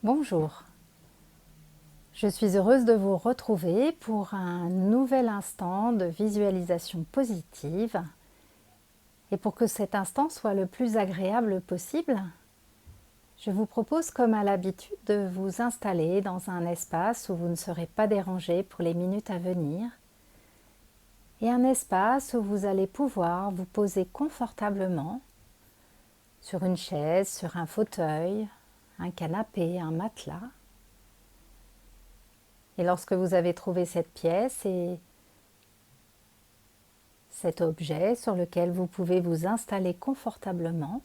Bonjour, je suis heureuse de vous retrouver pour un nouvel instant de visualisation positive. Et pour que cet instant soit le plus agréable possible, je vous propose comme à l'habitude de vous installer dans un espace où vous ne serez pas dérangé pour les minutes à venir et un espace où vous allez pouvoir vous poser confortablement sur une chaise, sur un fauteuil, un canapé, un matelas. Et lorsque vous avez trouvé cette pièce et cet objet sur lequel vous pouvez vous installer confortablement,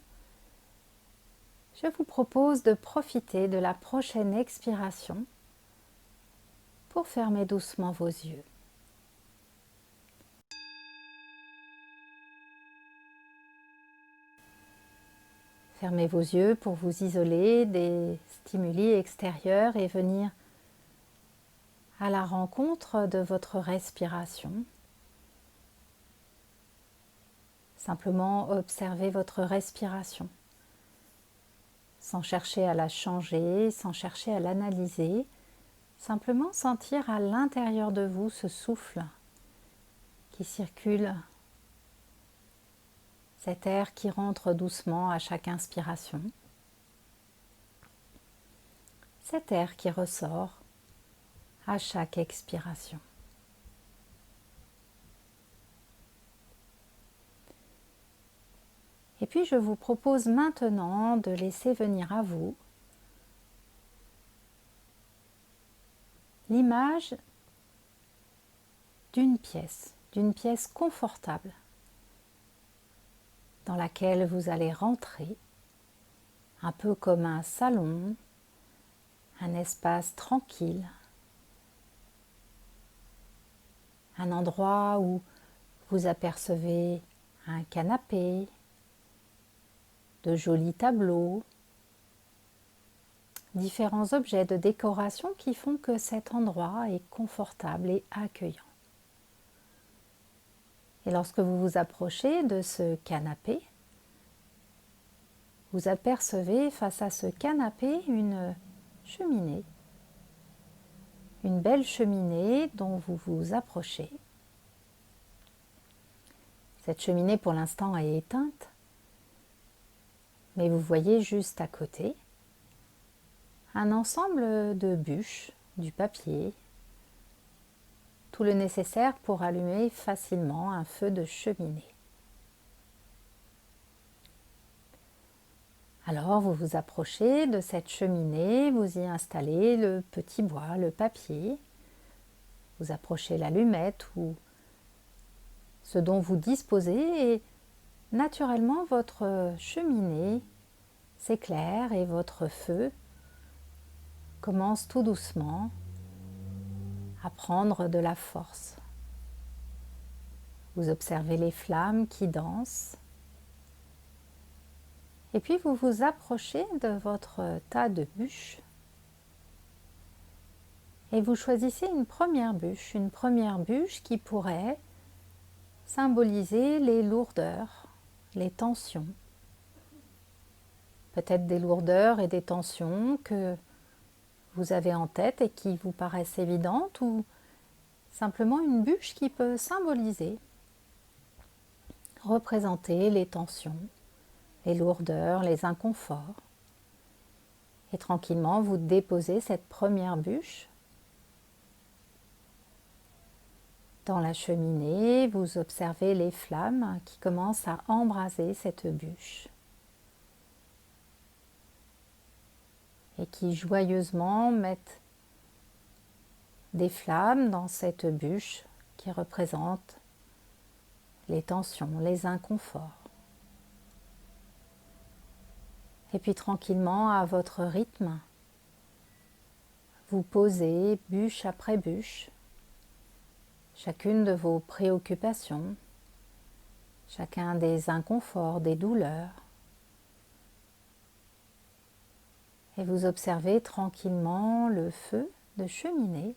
je vous propose de profiter de la prochaine expiration pour fermer doucement vos yeux. Fermez vos yeux pour vous isoler des stimuli extérieurs et venir à la rencontre de votre respiration. Simplement observez votre respiration, sans chercher à la changer, sans chercher à l'analyser, simplement sentir à l'intérieur de vous ce souffle qui circule, cet air qui rentre doucement à chaque inspiration, cet air qui ressort à chaque expiration. Et puis je vous propose maintenant de laisser venir à vous l'image d'une pièce confortable dans laquelle vous allez rentrer, un peu comme un salon, un espace tranquille, un endroit où vous apercevez un canapé, de jolis tableaux, différents objets de décoration qui font que cet endroit est confortable et accueillant. Et lorsque vous vous approchez de ce canapé, vous apercevez face à ce canapé une cheminée, une belle cheminée dont vous vous approchez. Cette cheminée pour l'instant est éteinte, mais vous voyez juste à côté un ensemble de bûches, du papier, tout le nécessaire pour allumer facilement un feu de cheminée. Alors vous vous approchez de cette cheminée, vous y installez le petit bois, le papier, vous approchez l'allumette ou ce dont vous disposez et naturellement votre cheminée s'éclaire et votre feu commence tout doucement à prendre de la force. Vous observez les flammes qui dansent et puis vous vous approchez de votre tas de bûches et vous choisissez une première bûche qui pourrait symboliser les lourdeurs, les tensions. Peut-être des lourdeurs et des tensions que vous avez en tête et qui vous paraissent évidentes ou simplement une bûche qui peut symboliser, représenter les tensions, les lourdeurs, les inconforts. Et tranquillement, vous déposez cette première bûche dans la cheminée. Vous observez les flammes qui commencent à embraser cette bûche et qui joyeusement mettent des flammes dans cette bûche qui représente les tensions, les inconforts. Et puis tranquillement, à votre rythme, vous posez bûche après bûche chacune de vos préoccupations, chacun des inconforts, des douleurs. Et vous observez tranquillement le feu de cheminée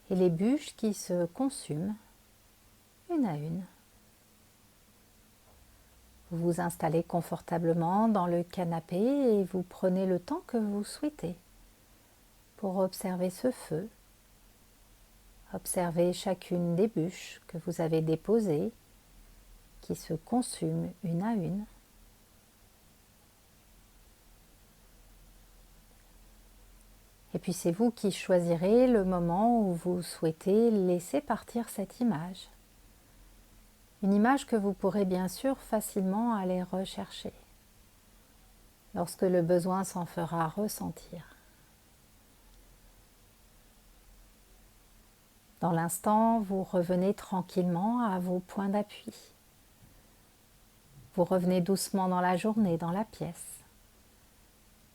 et les bûches qui se consument une à une. Vous vous installez confortablement dans le canapé et vous prenez le temps que vous souhaitez pour observer ce feu. Observez chacune des bûches que vous avez déposées qui se consument une à une. Et puis c'est vous qui choisirez le moment où vous souhaitez laisser partir cette image. Une image que vous pourrez bien sûr facilement aller rechercher lorsque le besoin s'en fera ressentir. Dans l'instant, vous revenez tranquillement à vos points d'appui. Vous revenez doucement dans la journée, dans la pièce,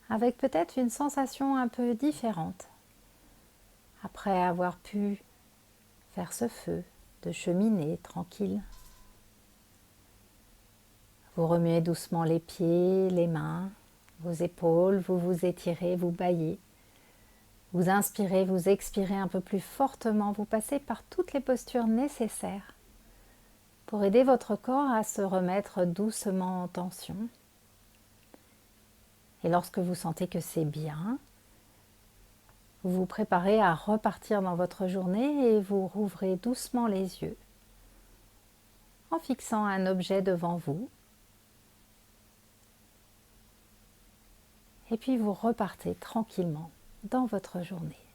avec peut-être une sensation un peu différente, après avoir pu faire ce feu de cheminée tranquille. Vous remuez doucement les pieds, les mains, vos épaules, vous vous étirez, vous bâillez. Vous inspirez, vous expirez un peu plus fortement, vous passez par toutes les postures nécessaires pour aider votre corps à se remettre doucement en tension. Et lorsque vous sentez que c'est bien, vous vous préparez à repartir dans votre journée et vous rouvrez doucement les yeux en fixant un objet devant vous. Et puis vous repartez tranquillement dans votre journée.